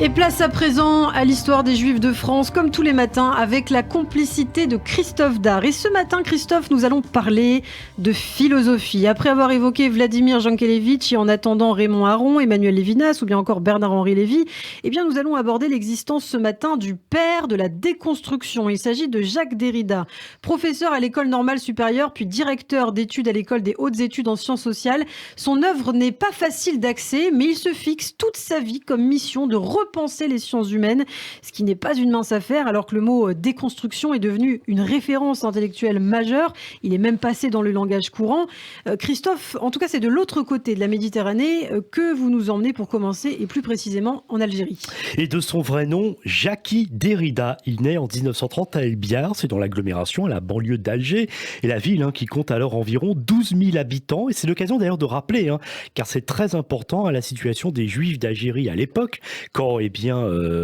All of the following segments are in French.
Et place à présent à l'histoire des Juifs de France, comme tous les matins, avec la complicité de Christophe Dard. Et ce matin, Christophe, nous allons parler de philosophie. Après avoir évoqué Vladimir Jankélévitch et en attendant Raymond Aron, Emmanuel Lévinas ou bien encore Bernard-Henri Lévy, eh bien nous allons aborder l'existence ce matin du père de la déconstruction. Il s'agit de Jacques Derrida, professeur à l'École normale supérieure, puis directeur d'études à l'École des hautes études en sciences sociales. Son œuvre n'est pas facile d'accès, mais il se fixe toute sa vie comme mission de repenser les sciences humaines, ce qui n'est pas une mince affaire, alors que le mot déconstruction est devenu une référence intellectuelle majeure. Il est même passé dans le langage courant. Christophe, en tout cas, c'est de l'autre côté de la Méditerranée que vous nous emmenez pour commencer, et plus précisément en Algérie. Et de son vrai nom, Jacques Derrida. Il naît en 1930 à El Biar, c'est dans l'agglomération, à la banlieue d'Alger, et la ville qui compte alors environ 12 000 habitants. Et c'est l'occasion d'ailleurs de rappeler, car c'est très important à la situation des Juifs d'Algérie à l'époque, quand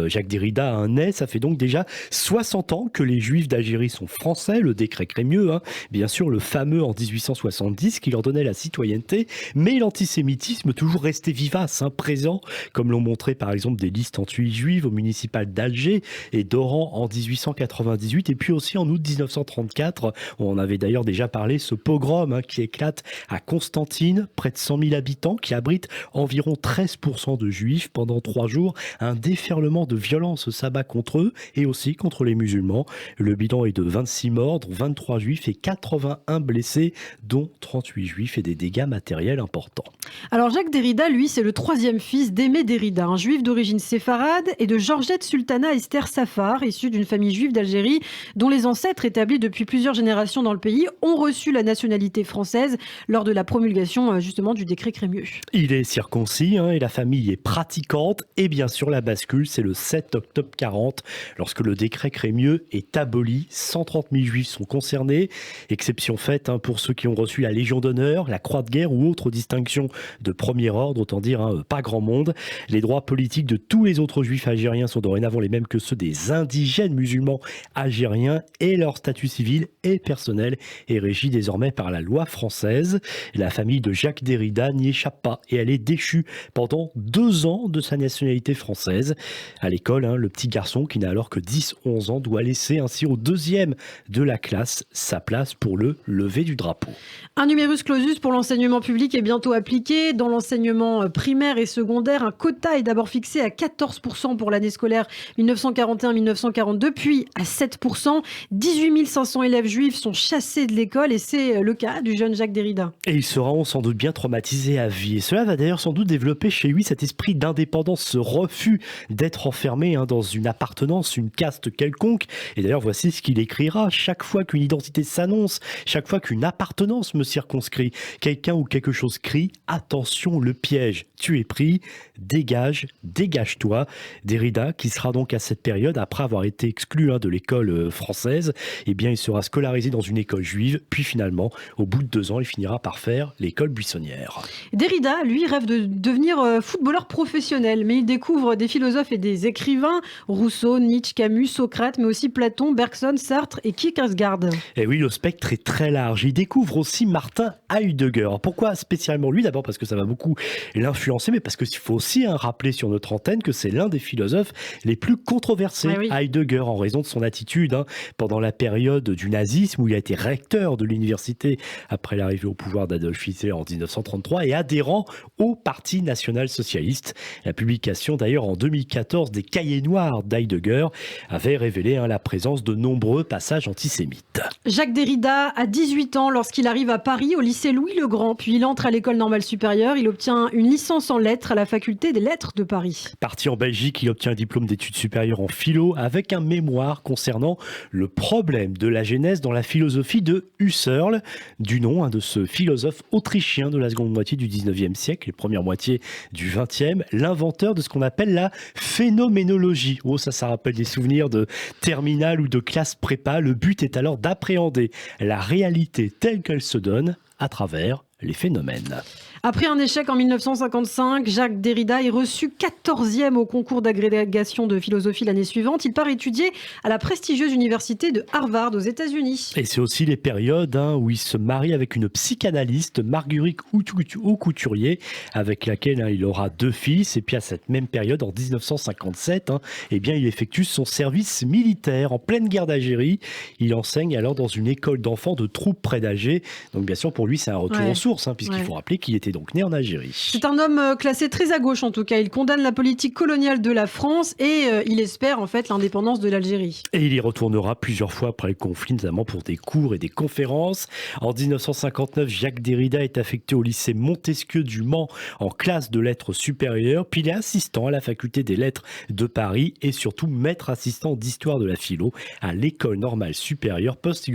Jacques Derrida naît. Ça fait donc déjà 60 ans que les Juifs d'Algérie sont français, le décret Crémieux, bien sûr le fameux en 1870 qui leur donnait la citoyenneté, mais l'antisémitisme toujours resté vivace, présent, comme l'ont montré par exemple des listes anti-juives au municipal d'Alger et d'Oran en 1898, et puis aussi en août 1934, on en avait d'ailleurs déjà parlé, ce pogrom qui éclate à Constantine, près de 100 000 habitants, qui abrite environ 13% de Juifs pendant 3 jours, un déferlement de violence s'abat contre eux et aussi contre les musulmans. Le bilan est de 26 morts, dont 23 Juifs et 81 blessés, dont 38 Juifs et des dégâts matériels importants. Alors Jacques Derrida, lui, c'est le 3e fils d'Aimé Derrida, un juif d'origine séfarade, et de Georgette Sultana Esther Safar, issue d'une famille juive d'Algérie, dont les ancêtres, établis depuis plusieurs générations dans le pays, ont reçu la nationalité française lors de la promulgation justement du décret Crémieux. Il est circoncis et la famille est pratiquante, et bien sûr la bascule, c'est le 7 octobre 40, lorsque le décret Crémieux est aboli. 130 000 Juifs sont concernés, exception faite pour ceux qui ont reçu la Légion d'honneur, la Croix de guerre ou autres distinctions de premier ordre, autant dire pas grand monde. Les droits politiques de tous les autres Juifs algériens sont dorénavant les mêmes que ceux des indigènes musulmans algériens, et leur statut civil et personnel est régi désormais par la loi française. La famille de Jacques Derrida n'y échappe pas et elle est déchue pendant 2 ans de sa nationalité française. À l'école, le petit garçon qui n'a alors que 10-11 ans doit laisser ainsi au 2e de la classe sa place pour le lever du drapeau. Un numerus clausus pour l'enseignement public est bientôt appliqué. Dans l'enseignement primaire et secondaire, un quota est d'abord fixé à 14% pour l'année scolaire 1941-1942, puis à 7%. 18 500 élèves juifs sont chassés de l'école, et c'est le cas du jeune Jacques Derrida. Et il sera sans doute bien traumatisé à vie. Et cela va d'ailleurs sans doute développer chez lui cet esprit d'indépendance, ce refus d'être enfermé dans une appartenance, une caste quelconque. Et d'ailleurs, voici ce qu'il écrira. Chaque fois qu'une identité s'annonce, chaque fois qu'une appartenance me circonscrit, quelqu'un ou quelque chose crie « Attention, le piège, tu es pris, dégage-toi ». Derrida, qui sera donc à cette période, après avoir été exclu de l'école française, il sera scolarisé dans une école juive, puis finalement, au bout de 2 ans, il finira par faire l'école buissonnière. Derrida, lui, rêve de devenir footballeur professionnel, mais il découvre des philosophes et des écrivains, Rousseau, Nietzsche, Camus, Socrate, mais aussi Platon, Bergson, Sartre et Kierkegaard. Et oui, le spectre est très large. Il découvre aussi Martin Heidegger. Alors pourquoi spécialement lui? D'abord parce que ça va beaucoup l'influencer, mais parce qu'il faut aussi rappeler sur notre antenne que c'est l'un des philosophes les plus controversés, oui. Heidegger, en raison de son attitude pendant la période du nazisme, où il a été recteur de l'université après l'arrivée au pouvoir d'Adolf Hitler en 1933 et adhérent au Parti national-socialiste. La publication d'ailleurs en 2014 des Cahiers noirs d'Heidegger avait révélé la présence de nombreux passages antisémites. Jacques Derrida a 18 ans lorsqu'il arrive à Paris au lycée Louis-le-Grand, puis il entre à l'école normale supérieure. Il obtient une licence en lettres à la faculté des lettres de Paris. Parti en Belgique, il obtient un diplôme d'études supérieures en philo avec un mémoire concernant le problème de la genèse dans la philosophie de Husserl, du nom de ce philosophe autrichien de la seconde moitié du 19e siècle et première moitié du 20e, l'inventeur de ce qu'on appelle la phénoménologie. Oh, ça rappelle des souvenirs de terminale ou de classe prépa. Le but est alors d'appréhender la réalité telle qu'elle se donne à travers les phénomènes. Après un échec en 1955, Jacques Derrida est reçu 14e au concours d'agrégation de philosophie l'année suivante. Il part étudier à la prestigieuse université de Harvard aux États-Unis. Et c'est aussi les périodes où il se marie avec une psychanalyste, Marguerite Aucouturier, avec laquelle il aura 2 fils. Et puis à cette même période, en 1957, eh bien, il effectue son service militaire en pleine guerre d'Algérie. Il enseigne alors dans une école d'enfants de troupes près d'Alger. Donc bien sûr, pour lui, c'est un retour en source, puisqu'il faut rappeler qu'il était donc né en Algérie. C'est un homme classé très à gauche en tout cas. Il condamne la politique coloniale de la France et il espère en fait l'indépendance de l'Algérie. Et il y retournera plusieurs fois après le conflit, notamment pour des cours et des conférences. En 1959, Jacques Derrida est affecté au lycée Montesquieu du Mans en classe de lettres supérieures. Puis il est assistant à la faculté des lettres de Paris et surtout maître assistant d'histoire de la philo à l'école normale supérieure, poste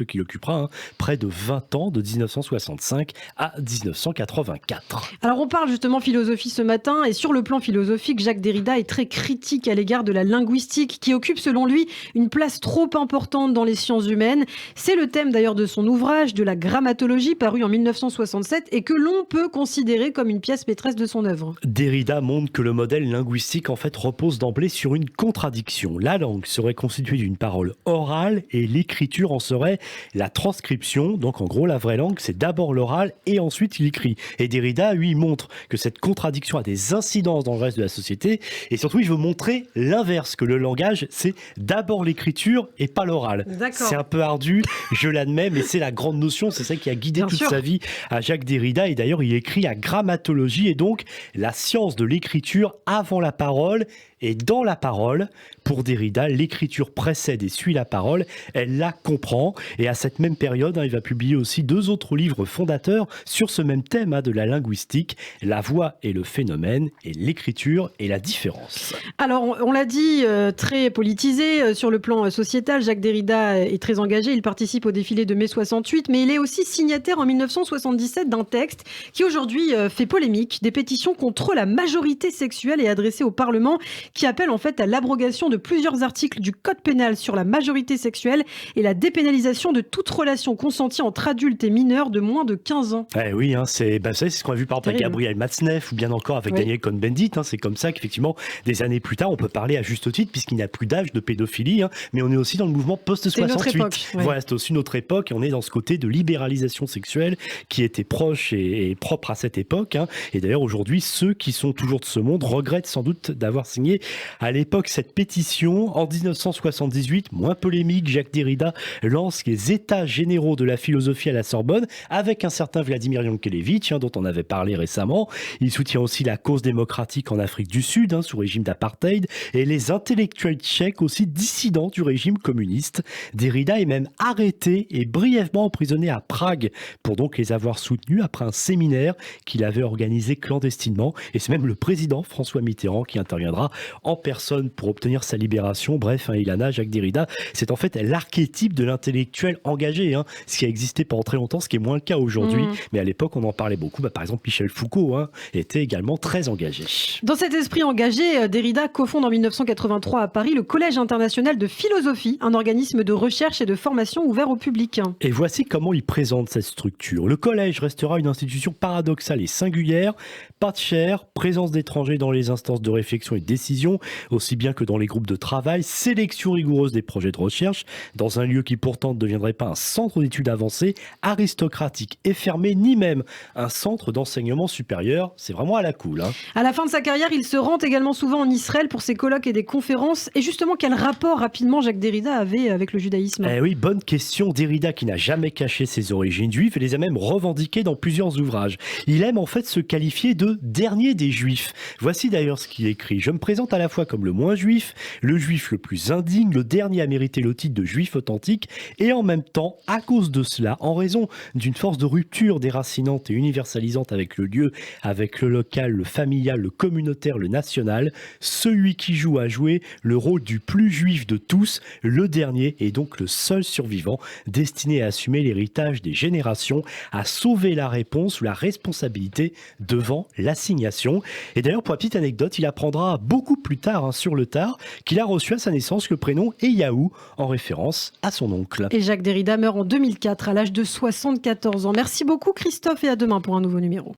qu'il occupera près de 20 ans, de 1965 à 1984. Alors on parle justement philosophie ce matin et sur le plan philosophique, Jacques Derrida est très critique à l'égard de la linguistique qui occupe selon lui une place trop importante dans les sciences humaines. C'est le thème d'ailleurs de son ouvrage de la grammatologie paru en 1967 et que l'on peut considérer comme une pièce maîtresse de son œuvre. Derrida montre que le modèle linguistique en fait repose d'emblée sur une contradiction. La langue serait constituée d'une parole orale et l'écriture en serait la transcription. Donc en gros la vraie langue c'est d'abord l'oral et ensuite il écrit. Et Derrida lui montre que cette contradiction a des incidences dans le reste de la société et surtout il veut montrer l'inverse, que le langage c'est d'abord l'écriture et pas l'oral. C'est un peu ardu, je l'admets, mais c'est la grande notion, c'est ça qui a guidé toute sa vie à Jacques Derrida. Et d'ailleurs il écrit la grammatologie et donc la science de l'écriture avant la parole et dans la parole. Pour Derrida, l'écriture précède et suit la parole, elle la comprend. Et à cette même période, il va publier aussi 2 autres livres fondateurs sur ce même thème de la linguistique, La voix et le phénomène et l'écriture et la différence. Alors on l'a dit, très politisé sur le plan sociétal, Jacques Derrida est très engagé, il participe au défilé de mai 68, mais il est aussi signataire en 1977 d'un texte qui aujourd'hui fait polémique, des pétitions contre la majorité sexuelle et adressées au Parlement qui appelle en fait à l'abrogation de plusieurs articles du Code pénal sur la majorité sexuelle et la dépénalisation de toute relation consentie entre adultes et mineurs de moins de 15 ans. Oui, c'est ce qu'on a vu par exemple avec Gabriel Matzneff ou bien encore avec Daniel Cohn-Bendit. C'est comme ça qu'effectivement, des années plus tard, on peut parler à juste titre puisqu'il n'y a plus d'âge de pédophilie, mais on est aussi dans le mouvement post-68. Voilà, c'est aussi notre époque et on est dans ce côté de libéralisation sexuelle qui était proche et propre à cette époque. Et d'ailleurs, aujourd'hui, ceux qui sont toujours de ce monde regrettent sans doute d'avoir signé à l'époque cette pétition. En 1978, moins polémique, Jacques Derrida lance les États généraux de la philosophie à la Sorbonne avec un certain Vladimir Yankelevitch, dont on avait parlé récemment. Il soutient aussi la cause démocratique en Afrique du Sud, sous régime d'apartheid, et les intellectuels tchèques aussi dissidents du régime communiste. Derrida est même arrêté et brièvement emprisonné à Prague pour donc les avoir soutenus après un séminaire qu'il avait organisé clandestinement. Et c'est même le président François Mitterrand qui interviendra en personne pour obtenir sa libération. Bref, Ilana, Jacques Derrida, c'est en fait l'archétype de l'intellectuel engagé, ce qui a existé pendant très longtemps, ce qui est moins le cas aujourd'hui. Mais à l'époque, on en parlait beaucoup. Par exemple, Michel Foucault était également très engagé. Dans cet esprit engagé, Derrida cofonde en 1983 à Paris le Collège international de philosophie, un organisme de recherche et de formation ouvert au public. Et voici comment il présente cette structure. Le collège restera une institution paradoxale et singulière, pas de chaire, présence d'étrangers dans les instances de réflexion et de décision, aussi bien que dans les groupes de travail, sélection rigoureuse des projets de recherche, dans un lieu qui pourtant ne deviendrait pas un centre d'études avancées, aristocratique et fermé, ni même un centre d'enseignement supérieur. C'est vraiment à la cool. À la fin de sa carrière, il se rend également souvent en Israël pour ses colloques et des conférences. Et justement, quel rapport rapidement Jacques Derrida avait avec le judaïsme ? Oui, bonne question. Derrida qui n'a jamais caché ses origines juives et les a même revendiquées dans plusieurs ouvrages. Il aime en fait se qualifier de dernier des juifs. Voici d'ailleurs ce qu'il écrit. Je me présente à la fois comme le moins juif, le juif le plus indigne, le dernier à mériter le titre de juif authentique, et en même temps, à cause de cela, en raison d'une force de rupture déracinante et universalisante avec le lieu, avec le local, le familial, le communautaire, le national, celui qui joue à jouer le rôle du plus juif de tous, le dernier est donc le seul survivant, destiné à assumer l'héritage des générations, à sauver la réponse ou la responsabilité devant l'assignation. Et d'ailleurs, pour la petite anecdote, il apprendra beaucoup plus tard, sur le tard, qu'il a reçu à sa naissance le prénom Eyahu, en référence à son oncle. Et Jacques Derrida meurt en 2004 à l'âge de 74 ans. Merci beaucoup Christophe et à demain pour un nouveau numéro.